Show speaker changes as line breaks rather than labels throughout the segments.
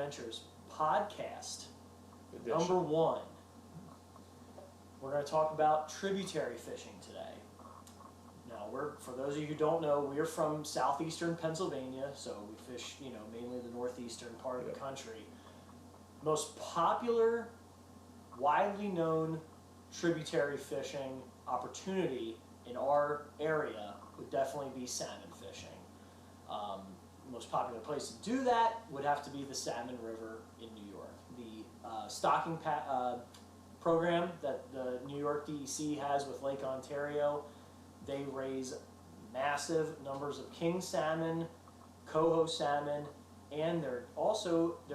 Adventures podcast,
Edition.
number 1. We're going to talk about tributary fishing today. Now, for those of you who don't know, we're from southeastern Pennsylvania, so we fish, mainly the northeastern part of the country. Most popular, widely known tributary fishing opportunity in our area would definitely be salmon fishing. The most popular place to do that would have to be the Salmon River in New York. The stocking program that the New York DEC has with Lake Ontario, they raise massive numbers of king salmon, coho salmon, and there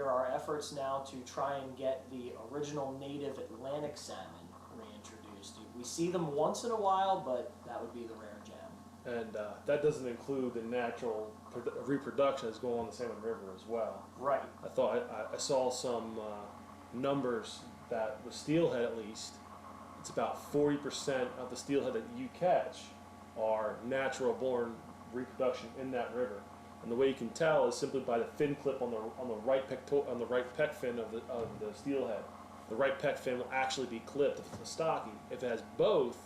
are efforts now to try and get the original native Atlantic salmon reintroduced. We see them once in a while, but that would be the rare gem.
And that doesn't include the natural reproduction that's going on the Salmon River as well.
Right.
I saw some numbers that with steelhead, at least, it's about 40% of the steelhead that you catch are natural born reproduction in that river. And the way you can tell is simply by the fin clip on the right pec fin of the steelhead. The right pec fin will actually be clipped if it's a stocky. If it has both,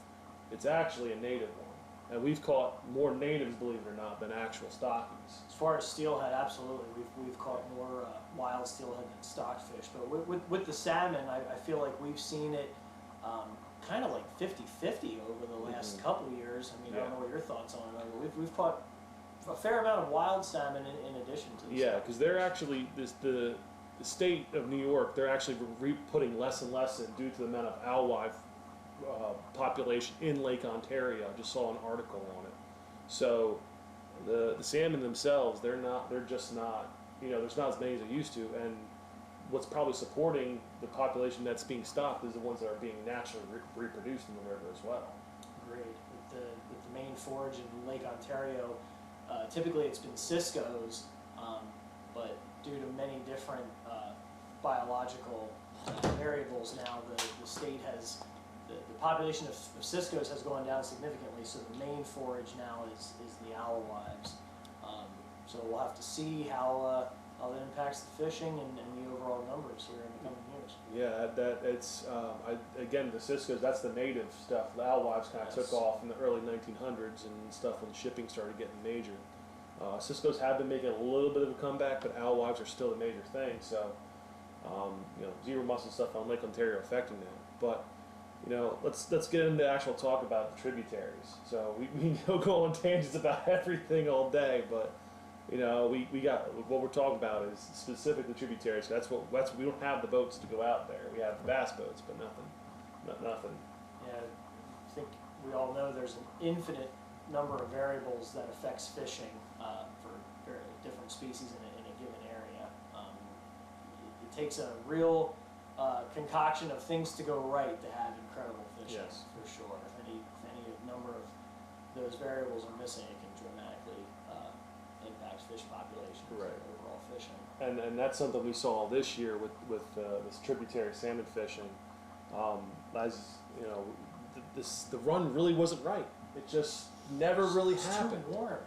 it's actually a native one. And we've caught more natives, believe it or not, than actual stockies.
As far as steelhead, absolutely, we've caught more wild steelhead than stocked fish. But with the salmon, I feel like we've seen it kind of like 50-50 over the last couple of years. I mean, I don't know what your thoughts on it, but we've caught a fair amount of wild salmon in addition to the
Yeah, because they're actually, the state of New York, they're actually putting less and less in due to the amount of alewife population in Lake Ontario. I just saw an article on it. So the salmon themselves, they're just not, there's not as many as there used to, and what's probably supporting the population that's being stocked is the ones that are being naturally reproduced in the river as well.
Agreed. With the main forage in Lake Ontario, typically it's been ciscoes, but due to many different biological variables now, the state has, the population of ciscoes has gone down significantly, so the main forage now is the alewives. So we'll have to see how that impacts the fishing and the overall numbers here in the coming years.
Yeah, again, the ciscoes, that's the native stuff. The alewives kind of took off in the early 1900s and stuff when shipping started getting major. Ciscoes have been making a little bit of a comeback, but alewives are still the major thing. So, zebra mussel stuff on Lake Ontario affecting that. But let's get into actual talk about the tributaries. So we go on tangents about everything all day, but we got what we're talking about is specifically tributaries. We don't have the boats to go out there. We have the bass boats, but nothing.
Yeah, I think we all know there's an infinite number of variables that affects fishing for very different species in a given area. It takes a real concoction of things to go right to have incredible fishing, for sure. If any number of those variables are missing, it can dramatically impact fish populations and overall fishing.
And that's something we saw this year with this tributary salmon fishing. As the run really wasn't right. It just never really happened.
It's too warm, man.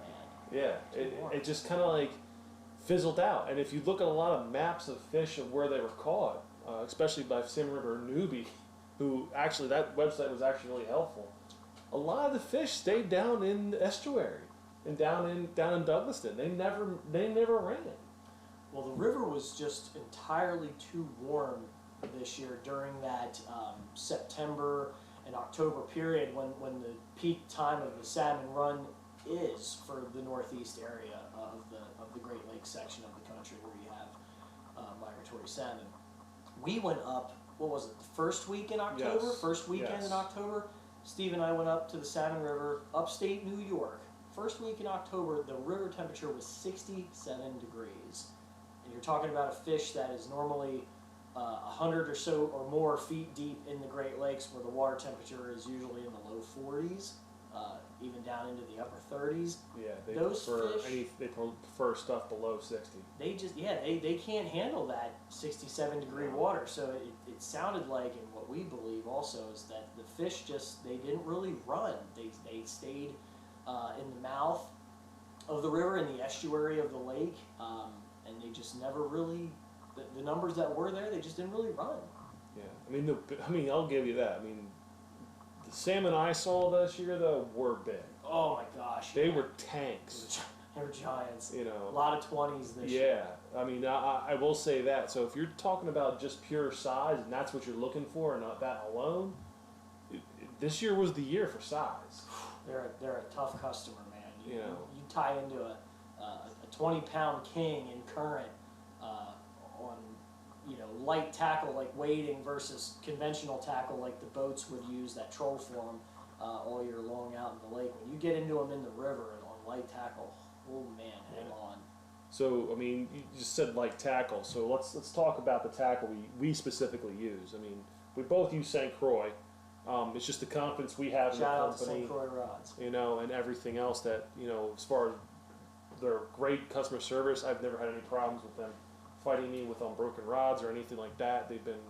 Yeah, it just kind of like fizzled out. And if you look at a lot of maps of fish of where they were caught, especially by Salmon River Newbie, who actually, that website was actually really helpful. A lot of the fish stayed down in the estuary and down in Douglaston. They never ran.
Well, the river was just entirely too warm this year during that September and October period when the peak time of the salmon run is for the northeast area of the Great Lakes section of the country where you have migratory salmon. We went up, what was it, the first week in October?
Yes.
First weekend in October? Steve and I went up to the Salmon River, upstate New York. First week in October, the river temperature was 67 degrees. And you're talking about a fish that is normally 100 or so or more feet deep in the Great Lakes, where the water temperature is usually in the low 40s, even down into the upper 30s.
Yeah, they prefer stuff below 60.
They can't handle that 67 degree water. So it sounded like, and what we believe also is that the fish they didn't really run. They stayed in the mouth of the river, in the estuary of the lake, and they just never really the numbers that were there, they just didn't really run.
Yeah, I mean, I'll give you that. I mean, the salmon I saw this year though were big.
Oh my gosh.
They were tanks.
They were giants.
You know.
A lot of 20s this year.
Yeah, I mean, I will say that. So if you're talking about just pure size and that's what you're looking for and not that alone, this year was the year for size.
They're a tough customer, man. You
know.
You tie into a 20-pound king in current on light tackle like wading versus conventional tackle like the boats would use that troll form all year long out in the lake. When you get into them in the river and on light tackle, oh man, hang on.
So I mean, you just said light tackle. So let's talk about the tackle we specifically use. I mean, we both use St. Croix. It's just the confidence we have in the
Shout out to
company,
St. Croix rods.
and everything else that, as far as their great customer service, I've never had any problems with them fighting me with broken rods or anything like that. They've been,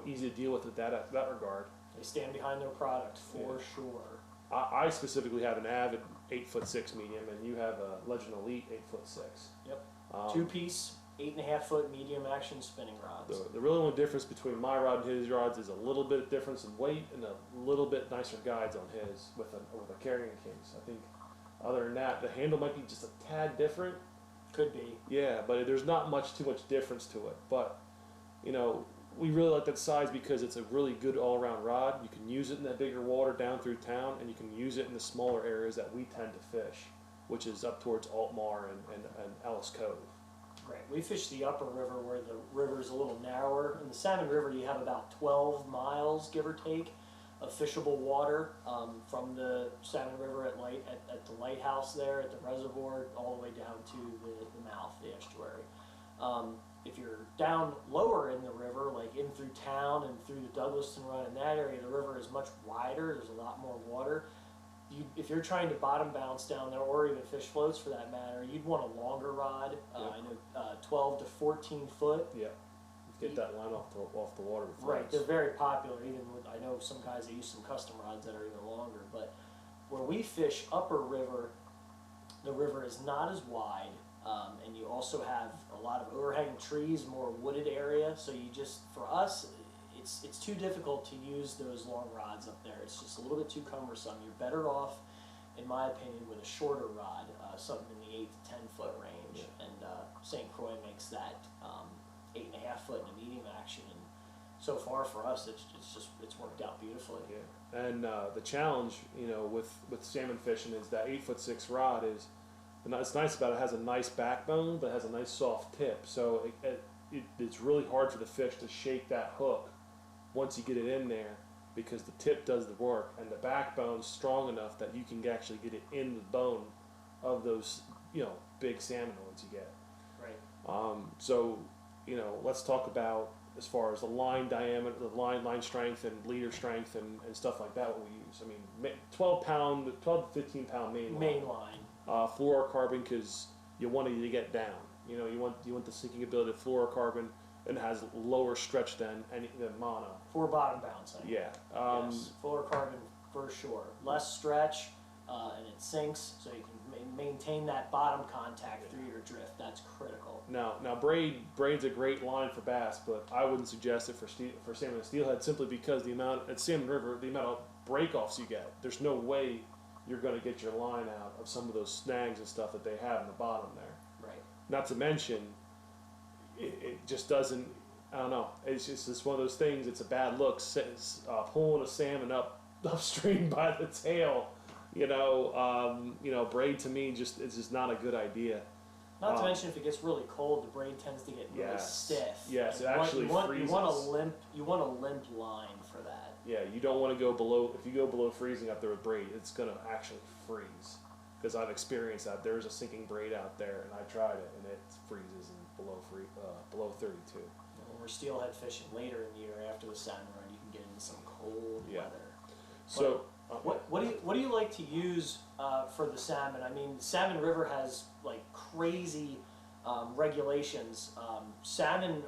easy to deal with at that regard.
They stand behind their product for sure.
I specifically have an Avid 8'6" medium, and you have a Legend Elite 8'6".
Yep. 2-piece, 8.5-foot medium action spinning rods.
The really only difference between my rod and his rods is a little bit of difference in weight and a little bit nicer guides on his with a carrying case. I think other than that, the handle might be just a tad different.
Could be.
Yeah, but there's not too much difference to it. But we really like that size because it's a really good all-around rod. You can use it in that bigger water down through town, and you can use it in the smaller areas that we tend to fish, which is up towards Altmar and Ellis Cove.
Right. We fish the upper river where the river is a little narrower. In the Salmon River, you have about 12 miles, give or take, of fishable water from the Salmon River at the lighthouse there, at the reservoir, all the way down to the mouth, the estuary. If you're down lower in the river, like in through town and through the Douglaston Run in that area, the river is much wider. There's a lot more water. If you're trying to bottom bounce down there, or even fish floats for that matter, you'd want a longer rod. I know 12 to 14 foot.
Yeah, get that line off the water. With
right, they're very popular. Even with, I know some guys that use some custom rods that are even longer. But where we fish upper river, the river is not as wide, and you also have a lot of overhanging trees, more wooded area. So for us, it's too difficult to use those long rods up there. It's just a little bit too cumbersome. You're better off, in my opinion, with a shorter rod, something in the 8 to 10 foot range. Yeah. And St. Croix makes that 8.5 foot in a medium action. And so far for us, it's worked out beautifully.
Yeah. And the challenge, with salmon fishing is that 8'6" rod is. It's nice about it has a nice backbone, but it has a nice soft tip. So it's really hard for the fish to shake that hook once you get it in there, because the tip does the work and the backbone's strong enough that you can actually get it in the bone of those big salmon ones you get.
Right.
So let's talk about, as far as the line diameter, the line strength and leader strength and stuff like that, what we use. I mean, 12 to 15 pound main line. Fluorocarbon, because you want it to get down. You want the sinking ability of fluorocarbon, and it has lower stretch than mono.
For bottom bouncing.
Yeah.
Yes, fluorocarbon for sure. Less stretch, and it sinks, so you can maintain that bottom contact through your drift. That's critical.
Now braid's a great line for bass, but I wouldn't suggest it for salmon and steelhead, simply because at Salmon River, the amount of break-offs you get, there's no way you're going to get your line out of some of those snags and stuff that they have in the bottom there.
Right.
Not to mention, it just doesn't, I don't know, it's one of those things, it's a bad look, pulling a salmon upstream by the tail, braid to me it's just not a good idea.
Not to mention, if it gets really cold, the braid tends to get really stiff.
Yes, it actually freezes.
You want a limp line for that.
Yeah, you don't want to go below. If you go below freezing up there with braid, it's going to actually freeze. Because I've experienced that. There's a sinking braid out there, and I tried it, and it freezes below 32.
When we're steelhead fishing later in the year after the salmon run, you can get into some cold weather.
So,
what do you like to use for the salmon? I mean, Salmon River has like crazy regulations. Salmon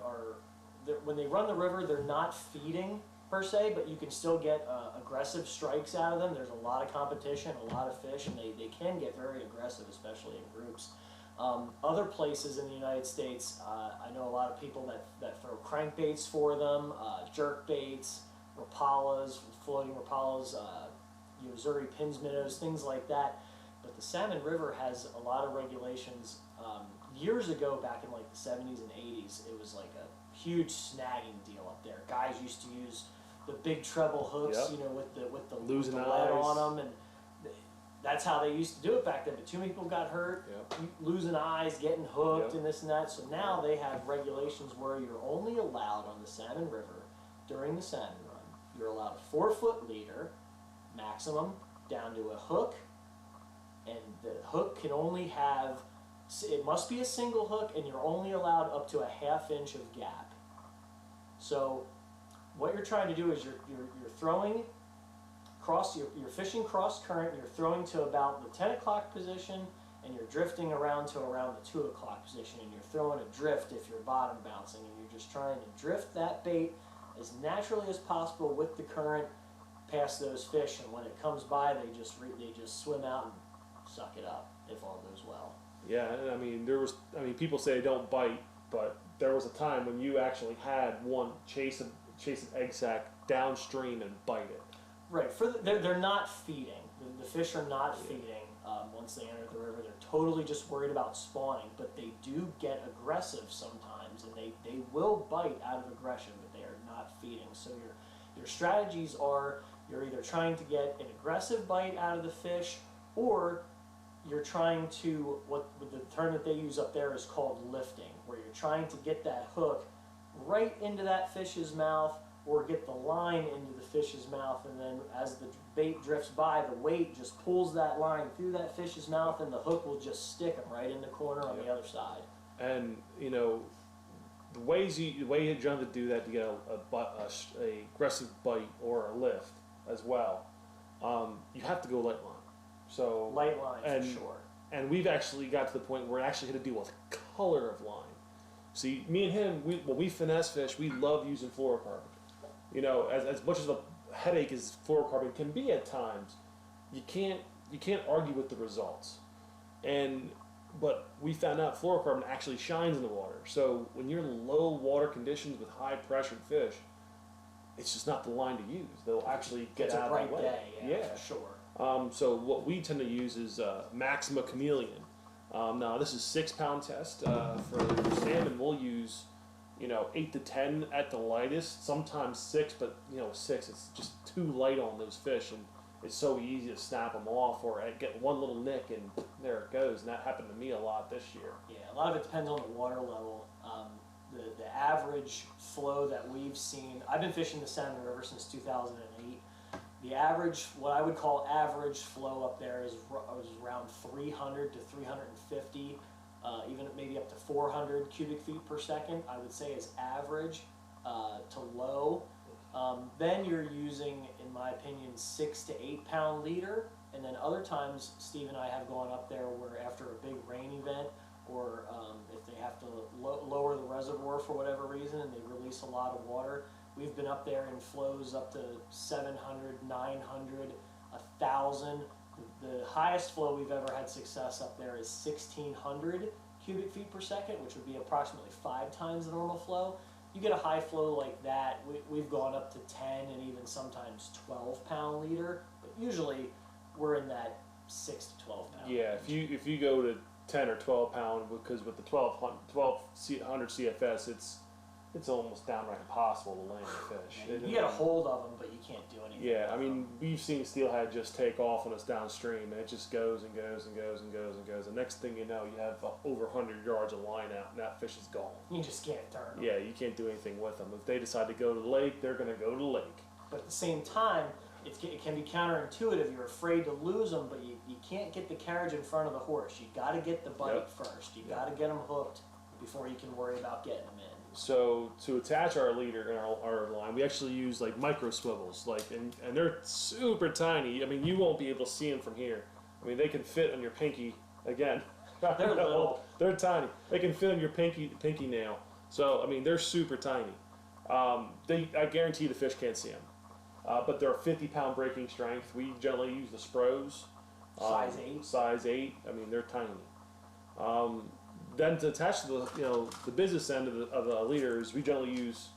when they run the river, they're not feeding per se, but you can still get aggressive strikes out of them. There's a lot of competition, a lot of fish, and they can get very aggressive, especially in groups. Other places in the United States, I know a lot of people that throw crankbaits for them, jerk baits, rapalas, floating rapalas, Missouri pins minnows, things like that. But the Salmon River has a lot of regulations. Years ago, back in like the 70s and 80s, it was like a huge snagging deal up there. Guys used to use the big treble hooks,
Yep.
you know, with the
Losing
lead
eyes.
on them, and that's how they used to do it back then. But too many people got hurt,
Yep.
losing eyes, getting hooked,
Yep.
and this and that. So now they have regulations where you're only allowed on the Salmon River during the salmon run. You're allowed a 4-foot leader, maximum, down to a hook, and the hook can only have, it must be a single hook, and you're only allowed up to a 1/2 inch of gap. So what you're trying to do is you're throwing you're fishing cross current, you're throwing to about the 10 o'clock position, and you're drifting around to around the 2 o'clock position, and you're throwing a drift if you're bottom bouncing, and you're just trying to drift that bait as naturally as possible with the current past those fish, and when it comes by, they just swim out and suck it up if all goes well.
Yeah, and I mean, people say don't bite, but there was a time when you actually had one chase an egg sac downstream and bite it.
Right, they're not feeding. The fish are not feeding once they enter the river. They're totally just worried about spawning, but they do get aggressive sometimes, and they will bite out of aggression, but they are not feeding. So your strategies are, you're either trying to get an aggressive bite out of the fish, or you're trying to, the term that they use up there is called lifting, where you're trying to get that hook right into that fish's mouth, or get the line into the fish's mouth, and then as the bait drifts by, the weight just pulls that line through that fish's mouth, and the hook will just stick them right in the corner on the other side.
And you know, the way you generally do that to get a aggressive bite or a lift as well, you have to go light line. So
Light line for sure.
And we've actually got to the point where we're actually going to deal with color of line. See, me and him, when we finesse fish, we love using fluorocarbon. You know, as much as a headache as fluorocarbon can be at times, you can't argue with the results. But we found out fluorocarbon actually shines in the water. So when you're in low water conditions with high pressured fish, it's just not the line to use. They'll actually get out of the way.
Day, for sure.
So what we tend to use is Maxima Chameleon. Now this is 6-pound test. For salmon, we'll use 8 to 10 at the lightest. Sometimes 6, but 6 it's just too light on those fish, and it's so easy to snap them off or get one little nick and there it goes. And that happened to me a lot this year.
Yeah, a lot of it depends on the water level. The average flow that we've seen, I've been fishing the Salmon River since 2008. The average, what I would call average flow up there is around 300 to 350, even maybe up to 400 cubic feet per second, I would say is average to low. Then you're using, in my opinion, 6 to 8 pound leader, and then other times Steve and I have gone up there where after a big rain event, or if they have to lower the reservoir for whatever reason and they release a lot of water, we've been up there in flows up to 700, 900, 1,000. The highest flow we've ever had success up there is 1,600 cubic feet per second, which would be approximately 5 times the normal flow. You get a high flow like that, we've gone up to 10 and even sometimes 12 pound leader, but usually we're in that 6 to 12 pound.
Yeah, if you go to 10 or 12 pound, because with the 1200 CFS, it's almost downright impossible to land a fish.
Yeah, you get a hold of them, but you can't do anything.
Yeah, I mean, we've seen steelhead just take off on us downstream, and it just goes and goes and goes and goes and goes. The next thing you know, you have over 100 yards of line out, and that fish is gone.
You just can't turn them.
Yeah, you can't do anything with them. If they decide to go to the lake, they're going to go to the lake.
But at the same time, it can be counterintuitive. You're afraid to lose them, but you can't get the carriage in front of the horse. You got to get the bite first. You got to get them hooked before you can worry about getting them in.
So to attach our leader in our line, we actually use like micro swivels, and they're super tiny. I mean, you won't be able to see them from here. I mean, they can fit on your pinky. Again,
they're little.
They're tiny. They can fit on your pinky nail. So I mean, they're super tiny. I guarantee the fish can't see them. But they're 50-pound breaking strength. We generally use the Spros.
Size 8.
Size 8. I mean, they're tiny. Then to attach to the business end of the leaders, we generally use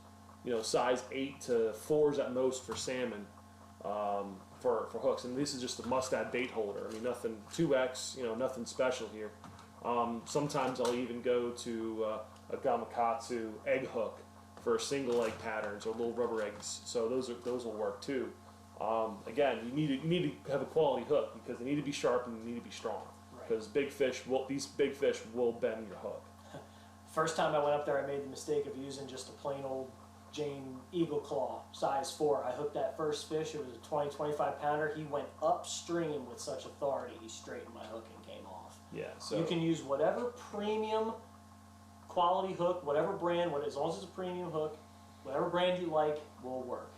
size 8 to 4s at most for salmon, for hooks, and this is just a must-add bait holder. I mean, nothing 2x, nothing special here. Sometimes I'll even go to a gamakatsu egg hook for single egg patterns or little rubber eggs. So those will work too. Again, you need to have a quality hook because they need to be sharp and they need to be strong. Because these big fish will bend your hook.
First time I went up there, I made the mistake of using just a plain old Jane Eagle Claw, size 4. I hooked that first fish. It was a 20, 25 pounder. He went upstream with such authority, he straightened my hook and came off.
Yeah, so
you can use whatever premium quality hook, whatever brand, as long as it's a premium hook, whatever brand you like will work.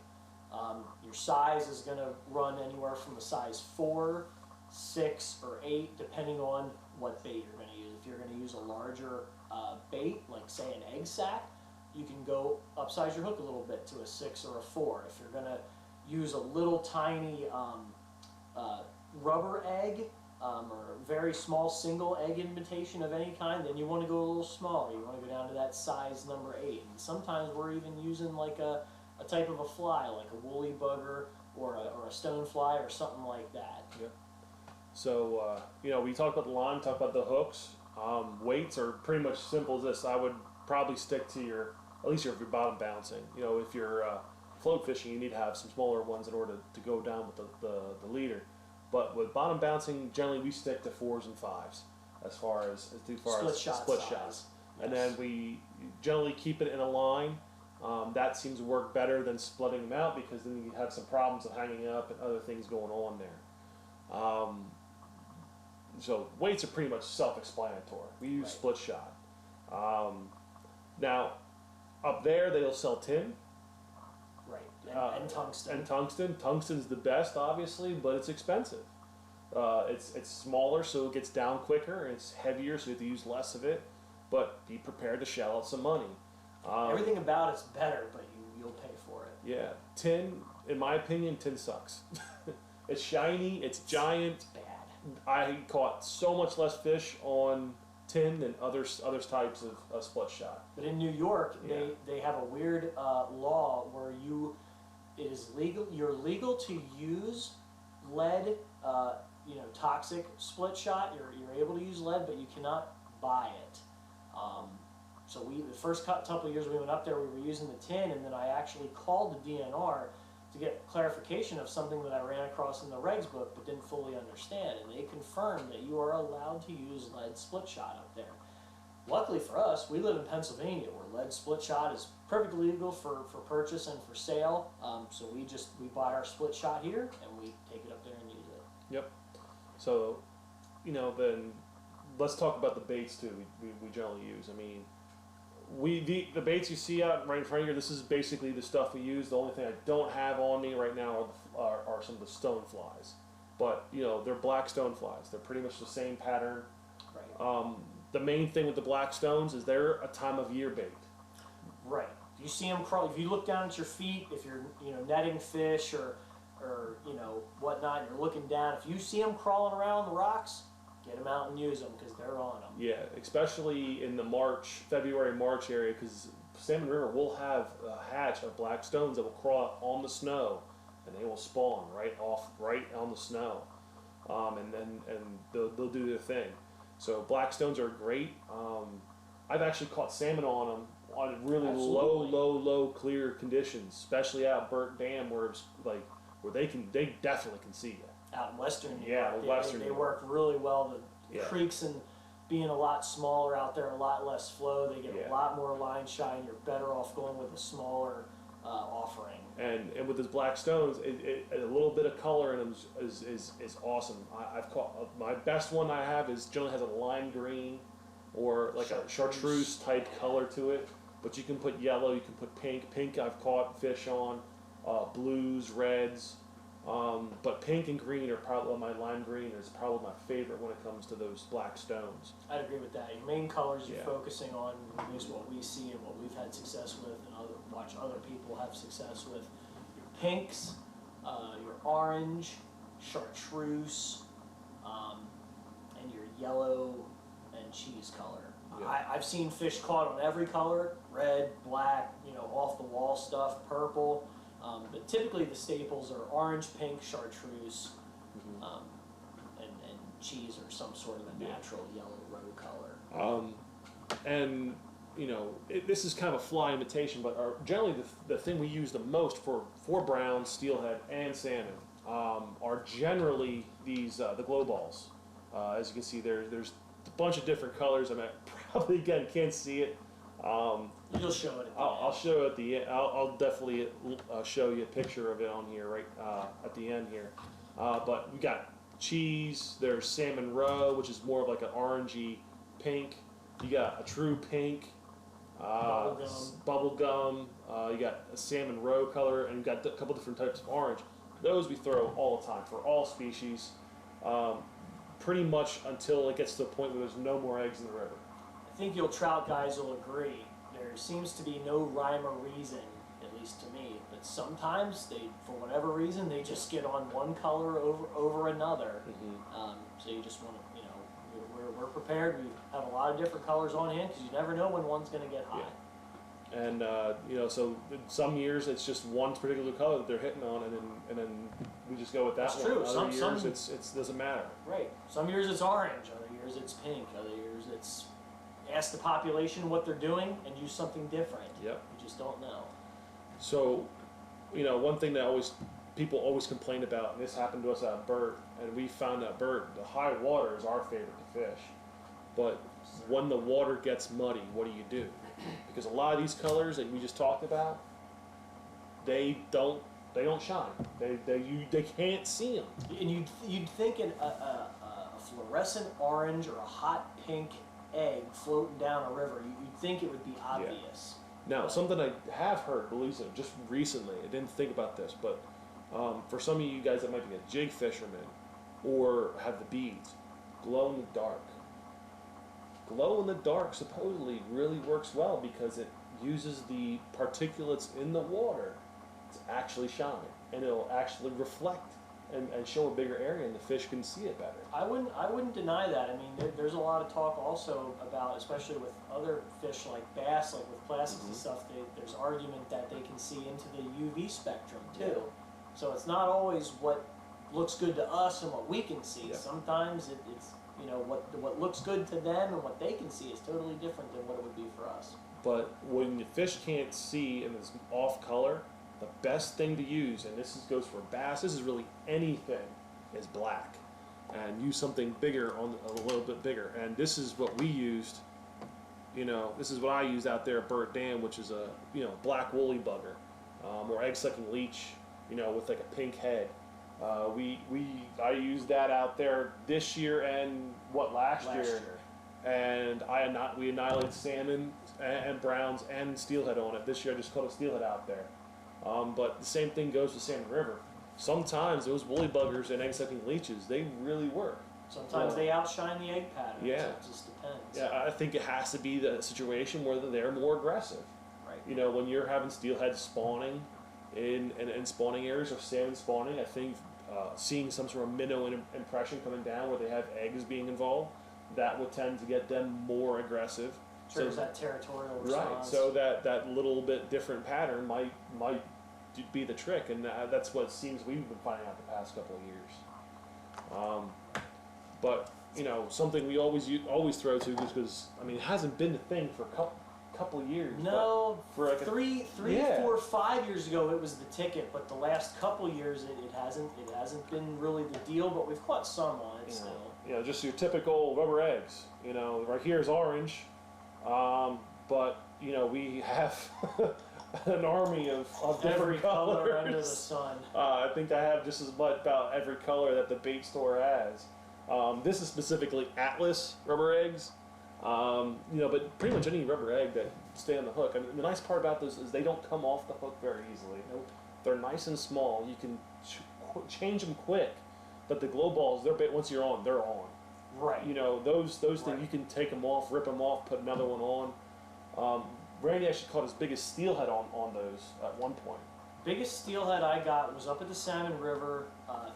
Your size is going to run anywhere from a size 4, 6, or 8, depending on what bait you're going to use. If you're going to use a larger bait, like say an egg sack, you can go upsize your hook a little bit to a 6 or a 4. If you're going to use a little tiny rubber egg or a very small single egg imitation of any kind, then you want to go a little smaller. You want to go down to that size number 8. And sometimes we're even using like a type of a fly, like a woolly bugger or a stone fly or something like that.
Yep. So, we talked about the line, talked about the hooks. Weights are pretty much simple as this. I would probably stick to at least if you're bottom bouncing. If you're float fishing, you need to have some smaller ones in order to go down with the leader. But with bottom bouncing, generally we stick to 4s and 5s as far as split shots.
Yes.
And then we generally keep it in a line. That seems to work better than splitting them out because then you have some problems of hanging up and other things going on there. So weights are pretty much self-explanatory. We use split shot. Now, up there they'll sell tin.
Right, and tungsten.
And tungsten. Tungsten's the best, obviously, but it's expensive. It's smaller, so it gets down quicker, and it's heavier, so you have to use less of it. But be prepared to shell out some money.
Everything about it's better, but you'll pay for it.
Yeah, tin. In my opinion, tin sucks. It's shiny. It's giant.
It's bad.
I caught so much less fish on tin than other types of split shot.
But in New York, they have a weird law where it is legal. You're legal to use lead, toxic split shot. You're able to use lead, but you cannot buy it. So the first couple of years we went up there, we were using the tin, and then I actually called the DNR to get clarification of something that I ran across in the regs book but didn't fully understand, and they confirmed that you are allowed to use lead split shot up there. Luckily for us, we live in Pennsylvania where lead split shot is perfectly legal for purchase and for sale, so we buy our split shot here and we take it up there and use it.
Yep. So, then let's talk about the baits too. We generally use. I mean, the baits you see out right in front of you, this is basically the stuff we use. The only thing I don't have on me right now are some of the stone flies. But, they're black stone flies. They're pretty much the same pattern.
Right.
The main thing with the black stones is they're a time of year bait.
Right. You see them crawl. If you look down at your feet, if you're netting fish or whatnot, and you're looking down, if you see them crawling around the rocks, get them out and use them because they're on them.
Yeah, especially in the February, March area, because Salmon River will have a hatch of black stones that will crawl on the snow, and they will spawn right on the snow, and they'll do their thing. So black stones are great. I've actually caught salmon on them on really low clear conditions, especially out Burnt Dam where it's they definitely can see you.
Out in Western New
York. Yeah,
they work really well. The creeks and being a lot smaller out there, a lot less flow, they get a lot more line shine. You're better off going with a smaller offering.
And with those black stones, a little bit of color in them is awesome. I've caught my best one I have generally has a lime green or like a chartreuse type color to it. But you can put yellow, you can put pink. Pink I've caught fish on, blues, reds. But pink and green are probably my lime green is probably my favorite when it comes to those black stones.
I'd agree with that. Your main colors you're focusing on, at least what we see and what we've had success with, and watch other people have success with. Your pinks, your orange, chartreuse, and your yellow and cheese color.
Yeah.
I've seen fish caught on every color, red, black, you know, off the wall stuff, purple. But typically the staples are orange, pink, chartreuse, and cheese or some sort of a natural yellow roe color.
And you know, this is kind of a fly imitation, but generally the thing we use the most for brown, steelhead, and salmon are generally these the glow balls. As you can see, there's a bunch of different colors. I mean, probably again can't see it.
You'll show it.
I'll show it at the end. I'll definitely show you a picture of it on here right at the end here. But we got cheese. There's salmon roe, which is more of like an orangey pink. You got a true pink. Bubble gum. You got a salmon roe color, and you got a couple different types of orange. Those we throw all the time for all species, pretty much until it gets to the point where there's no more eggs in the river.
I think you'll trout guys will agree. There seems to be no rhyme or reason, at least to me, but sometimes they, for whatever reason, they just get on one color over another. So you just want to, you know, we're prepared. We have a lot of different colors on hand because you never know when one's going to get hot.
Yeah. And you know, so some years it's just one particular color that they're hitting on, and then we just go with that.
That's
one.
true.
Other years it doesn't matter.
Right. Some years it's orange. Other years it's pink. Other years it's ask the population what they're doing and use something different.
Yep.
You just don't know.
So, you know, one thing that people always complain about, and this happened to us at Burt, and we found that Burt, the high water is our favorite to fish. But when the water gets muddy, what do? Because a lot of these colors that we just talked about, they don't shine. They can't see them.
And you'd think a fluorescent orange or a hot pink egg floating down a river, you'd think it would be obvious.
Yeah. Now, something I have heard, Belisa, just recently, I didn't think about this, but for some of you guys that might be a jig fisherman or have the beads, glow in the dark. Glow in the dark supposedly really works well because it uses the particulates in the water to actually shine, and it'll actually reflect and show a bigger area, and the fish can see it better. I
wouldn't deny that. I mean, there's a lot of talk also about, especially with other fish like bass, like with plastics and stuff. There's argument that they can see into the UV spectrum too.
Yeah.
So it's not always what looks good to us and what we can see.
Yeah.
Sometimes it's you know what looks good to them and what they can see is totally different than what it would be for us.
But when the fish can't see and it's off color, the best thing to use, and goes for bass, this is really anything, is black. And use something bigger, a little bit bigger. And this is what we used, you know, this is what I used out there at Burt Dam, which is a, you know, black woolly bugger, or egg-sucking leech, you know, with like a pink head. I used that out there this year and last year. And we annihilated salmon and browns and steelhead on it. This year I just caught a steelhead out there. But the same thing goes with Salmon River. Sometimes those woolly buggers and egg-sucking leeches, they really work.
Sometimes they outshine the egg patterns.
Yeah.
It just depends.
Yeah, I think it has to be the situation where they're more aggressive.
Right.
You know, when you're having steelhead spawning in spawning areas or salmon spawning, I think seeing some sort of minnow impression coming down where they have eggs being involved, that would tend to get them more aggressive.
Triggers that territorial response.
Right, so that little bit different pattern might be the trick, and that's what it seems we've been finding out the past couple of years. But you know, something we always throw to, just because I mean it hasn't been the thing for a couple of years.
No,
for like
three, 4, 5 years ago it was the ticket, but the last couple of years it hasn't been really the deal. But we've caught some on it still.
You know, just your typical rubber eggs. You know, right here is orange, but you know we have an army of different
every
colors.
color under the sun.
I think I have just as much about every color that the bait store has. This is specifically Atlas rubber eggs. You know, but pretty much any rubber egg that stay on the hook. I mean, the nice part about this is they don't come off the hook very easily.
Nope.
They're nice and small. You can change them quick. But the glow balls, once you're on, they're on.
Right.
You know, those
Right.
things you can take them off, rip them off, put another one on. Randy actually caught his biggest steelhead on those at one point.
Biggest steelhead I got was up at the Salmon River,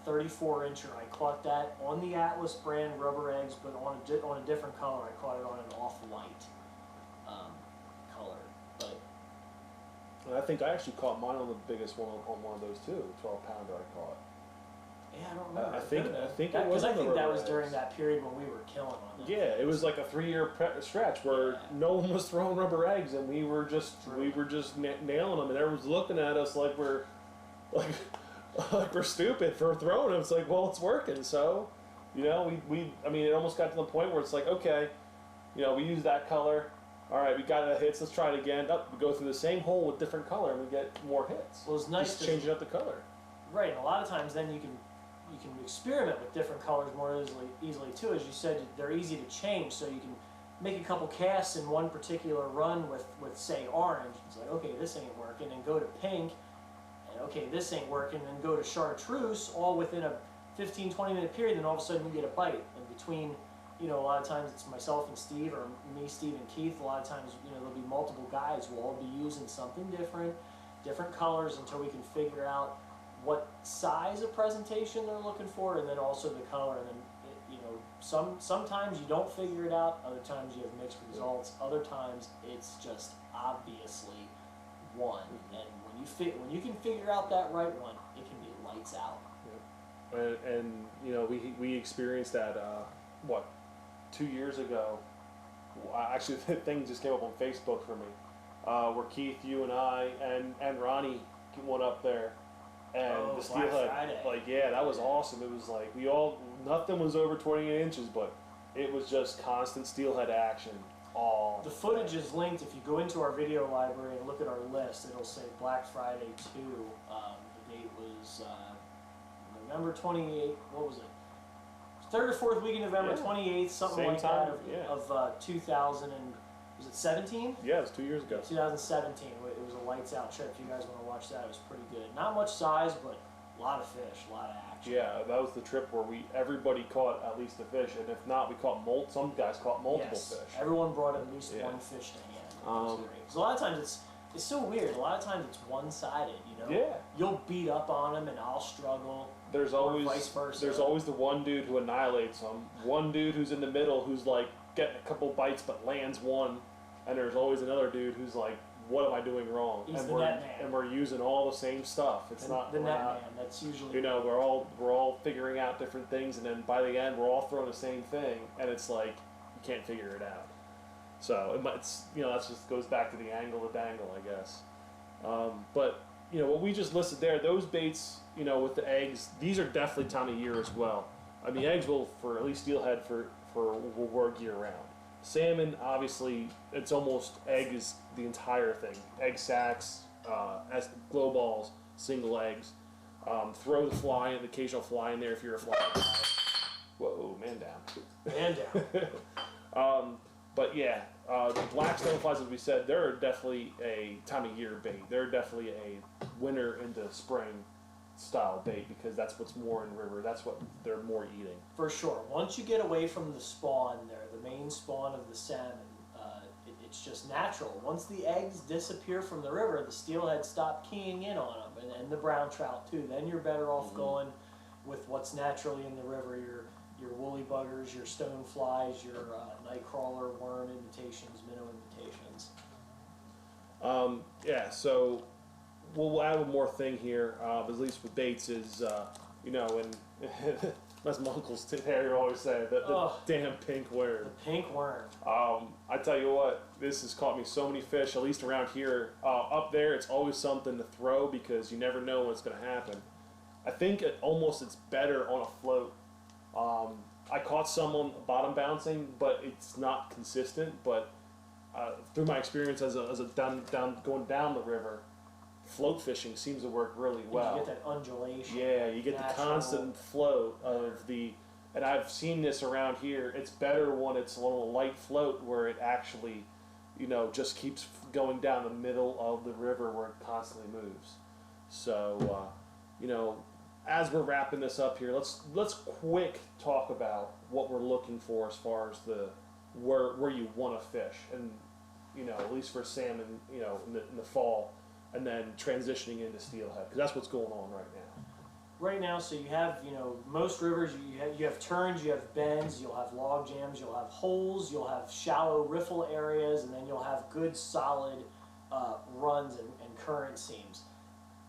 34 incher. I caught that on the Atlas brand rubber eggs, but on a different color. I caught it on an off-white color. But
And I think I actually caught mine on the biggest one on one of those too, 12-pounder I caught.
yeah, I don't remember.
I think it was
because I
on the
think that
rubber
was during
eggs.
that period when we were killing on them.
Yeah, it was like a 3-year stretch where
Yeah.
no one was throwing rubber eggs, and we were just nailing them, and everyone's looking at us like we're like like we're stupid for throwing them. It's like, well, it's working, so you know, I mean, it almost got to the point where it's like, okay, you know, we use that color. All right, we got the hits. Let's try it again. Up, we go through the same hole with different color, and we get more hits.
Well, it's nice
Just
to
changing up the color.
right. And a lot of times, then you can experiment with different colors more easily too. As you said, they're easy to change, so you can make a couple casts in one particular run with say orange. It's like, okay, this ain't working, and go to pink, and okay, this ain't working, and go to chartreuse, all within a 15-20 minute period. And all of a sudden, you get a bite. And between, you know, a lot of times it's myself and Steve, or me, Steve, and Keith. A lot of times, you know, there'll be multiple guys. We'll all be using something different colors until we can figure out what size of presentation they're looking for, and then also the color. And then, you know, sometimes you don't figure it out. Other times you have mixed results. Other times it's just obviously one. And when you can figure out that right one, it can be lights out.
And you know, we experienced that what, 2 years ago. Actually, the thing just came up on Facebook for me, where Keith, you and I, and Ronnie went up there, and the
Black
steelhead,
Friday.
like, yeah, that was awesome. It was like nothing was over 28 inches, but it was just constant steelhead action all.
The footage is linked. If you go into our video library and look at our list, it'll say Black Friday 2. The date was November 28th. What was it? Third or fourth week in November,
Yeah.
28th, something
Same
like
time,
that,
yeah.
of 2000 and was it 17?
Yeah, it was 2 years ago.
2017. It was a lights out trip. If you guys want to watch that, it was pretty good. Not much size, but a lot of fish, a lot of action.
Yeah, that was the trip where everybody caught at least a fish, and if not, we caught some guys caught multiple
Yes.
fish.
Everyone brought at least
Yeah.
one fish to hand. It was
Um,
great. 'Cause a lot of times it's so weird. A lot of times it's one-sided. You know.
Yeah.
You'll beat up on them, and I'll struggle.
There's
Or
always
vice versa.
There's always the one dude who annihilates them. One dude who's in the middle who's like getting a couple bites but lands one, and there's always another dude who's like, "What am I doing wrong?"
He's
and
the net man.
and we're using all the same stuff. It's not
The
we're
net
not-
man. That's usually.
You know, we're all figuring out different things, and then by the end, we're all throwing the same thing, and it's like you can't figure it out. So it's you know, that just goes back to the angle to dangle, I guess. But you know what we just listed there, those baits, you know, with the eggs, these are definitely time of year as well. I mean, eggs will, for at least steelhead, will work year round. Salmon, obviously, it's almost egg is the entire thing. Egg sacks, as glow balls, single eggs. Throw the fly in, the occasional fly in there if you're a fly guy. Whoa, man down.
Man down.
But yeah, the black stoneflies, as we said, they're definitely a time of year bait. They're definitely a winter into spring style bait because that's what's more in river. That's what they're more eating.
For sure. Once you get away from the spawn there, the main spawn of the salmon, it's just natural. Once the eggs disappear from the river, the steelhead stop keying in on them, and the brown trout too. Then you're better off going with what's naturally in the river. Your woolly buggers, your stone flies, your night crawler, worm imitations, minnow imitations.
Yeah, so we'll add one more thing here, at least with baits, is, you know, and as my uncles there always say, the damn pink worm.
The pink worm.
I tell you what, this has caught me so many fish, at least around here. Up there, it's always something to throw because you never know what's going to happen. I think it's better on a float. I caught some on bottom bouncing, but it's not consistent. But through my experience as a going down the river, float fishing seems to work really well.
You get that undulation.
Yeah, you get the constant float of the, and I've seen this around here. It's better when it's a little light float where it actually, you know, just keeps going down the middle of the river where it constantly moves. So, you know, as we're wrapping this up here, let's quick talk about what we're looking for as far as the where you want to fish, and you know, at least for salmon, you know, in the fall. and then transitioning into steelhead, because that's what's going on right now.
Right now, so you have, most rivers, you have turns, you have bends, you'll have log jams, you'll have holes, you'll have shallow riffle areas, and then you'll have good solid runs and current seams.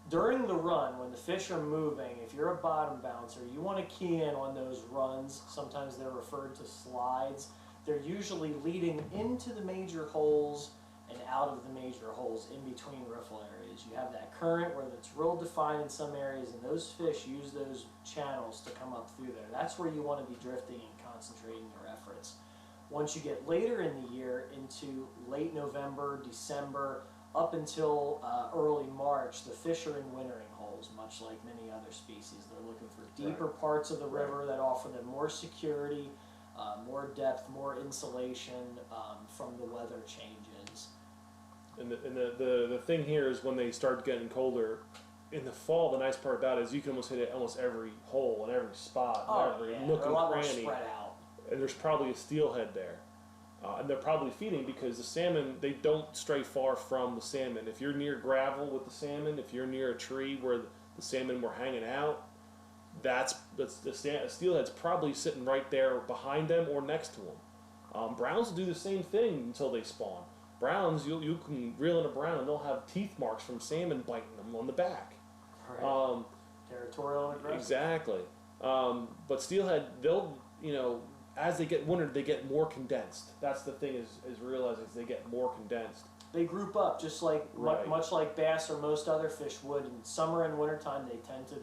During the run, when the fish are moving, if you're a bottom bouncer, you want to key in on those runs. Sometimes they're referred to slides. They're usually leading into the major holes and out of the major holes in between riffle areas. You have that current where it's real defined in some areas, and those fish use those channels to come up through there. That's where you want to be drifting and concentrating your efforts. Once you get later in the year, into late November, December, up until early March, the fish are in wintering holes, much like many other species. They're looking for deeper parts of the river that offer them more security, more depth, more insulation from the weather changes.
And the thing here is when they start getting colder, in the fall, the nice part about it is you can almost hit it almost every hole and every spot, and every nook and cranny.
Spread out.
And there's probably a steelhead there. And they're probably feeding, because the salmon, they don't stray far from the salmon. If you're near gravel with the salmon, if you're near a tree where the salmon were hanging out, that's the steelhead's probably sitting right there behind them or next to them. Browns will do the same thing until they spawn. Browns, you can reel in a brown and they'll have teeth marks from salmon biting them on the back.
Right. Territorial and aggressive.
Exactly. But steelhead, they'll, as they get wintered, they get more condensed. That's the thing, is realizing they get more condensed.
They group up just like much like bass or most other fish would. In summer and wintertime, they tend to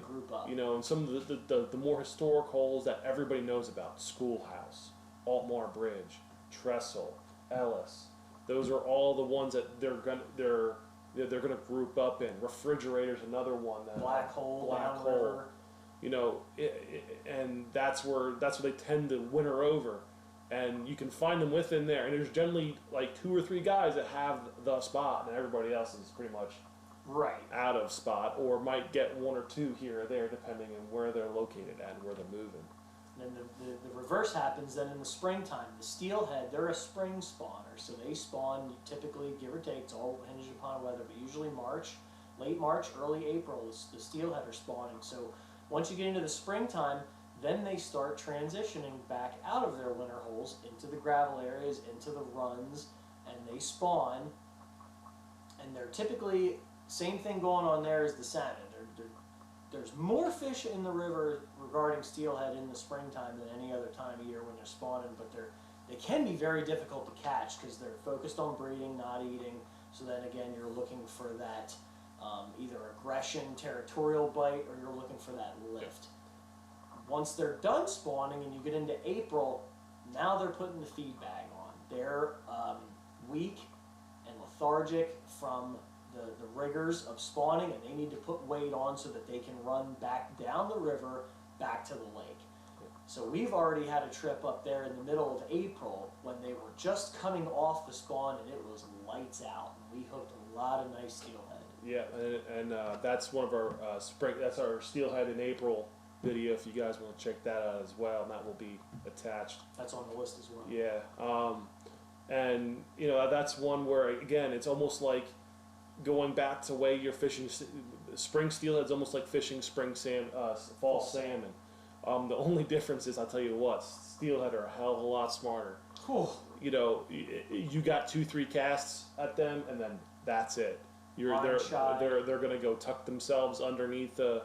group up.
And some of the more historic holes that everybody knows about: Schoolhouse, Altmar Bridge, Trestle, Ellis. Those are all the ones that they're gonna group up in. Refrigerator's another one. That
Black Hole, River.
And that's where they tend to winter over, and you can find them within there. And there's generally like 2 or 3 guys that have the spot, and everybody else is pretty much out of spot, or might get 1 or 2 here or there, depending on where they're located at and where they're moving.
And then the reverse happens then in the springtime. The steelhead, they're a spring spawner, so they spawn typically, give or take, it's all hinged upon weather, but usually late March, early April, the steelhead are spawning. So once you get into the springtime, then they start transitioning back out of their winter holes into the gravel areas, into the runs, and they spawn. And they're typically, same thing going on there as the salmon. There's more fish in the river regarding steelhead in the springtime than any other time of year when they're spawning, but they can be very difficult to catch because they're focused on breeding, not eating. So then again, you're looking for that either aggression, territorial bite, or you're looking for that lift. Once they're done spawning and you get into April, now they're putting the feed bag on. They're weak and lethargic from the rigors of spawning, and they need to put weight on so that they can run back down the river back to the lake. So we've already had a trip up there in the middle of April when they were just coming off the spawn, and it was lights out, and we hooked a lot of nice steelhead.
Yeah, and that's one of our that's our steelhead in April video, if you guys want to check that out as well, and that will be attached.
That's on the list as well.
Yeah, and that's one where, again, it's almost like going back to way you're fishing. Spring steelhead's almost like fishing fall salmon. The only difference is, I'll tell you what, steelhead are a hell of a lot smarter.
Cool.
You got 2-3 casts at them, and then that's it. They're going to go tuck themselves underneath a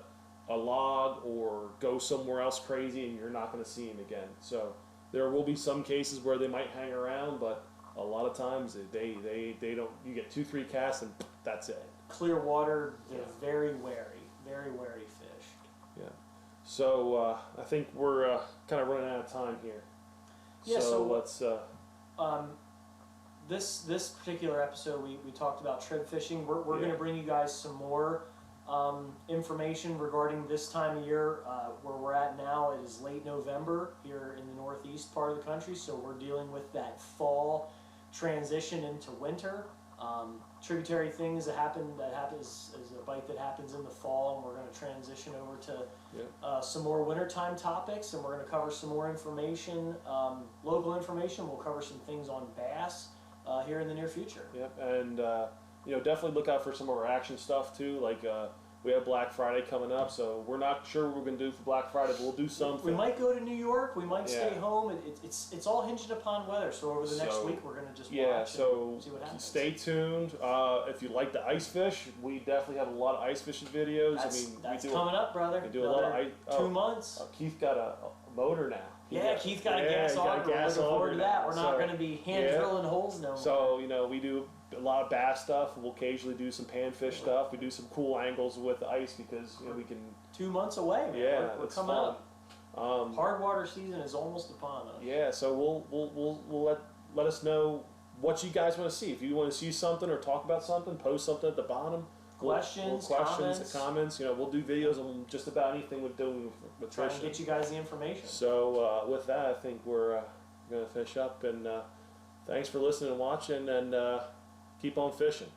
log or go somewhere else crazy, and you're not going to see them again. So there will be some cases where they might hang around, but a lot of times they don't. You get 2-3 casts, and that's it.
Clear water, they're very wary fish.
Yeah. So I think we're kind of running out of time here.
Yeah. So
let's.
This particular episode, we talked about trib fishing. We're going to bring you guys some more information regarding this time of year. Where we're at now is late November here in the northeast part of the country, so we're dealing with that fall transition into winter. Tributary things that happens is a bite that happens in the fall, and we're going to transition over to some more wintertime topics, and we're going to cover some more information, local information. We'll cover some things on bass here in the near future.
Yep, and definitely look out for some of our action stuff too. Like we have Black Friday coming up, so we're not sure what we're going to do for Black Friday, but we'll do something.
We might go to New York. We might stay home. It's all hinged upon weather. So over the next week, we're going to just watch and see what happens.
Stay tuned. If you like to ice fish, we definitely have a lot of ice fishing videos.
That's coming up, brother.
We do a lot of ice.
2 months.
Keith got a motor now.
Keith got a gas auger. We're looking forward to that. We're not going to be hand drilling holes no more.
So we do a lot of bass stuff. We'll occasionally do some panfish stuff. We do some cool angles with ice because we can.
2 months away, man.
Yeah,
we're coming up. Hard water season is almost upon us.
Yeah, so we'll let us know what you guys want to see. If you want to see something or talk about something, post something at the bottom.
Questions,
comments. We'll do videos on just about anything we're doing with
trying
fishing.
to get you guys the information.
So with that, I think we're going to finish up. And thanks for listening and watching. And keep on fishing.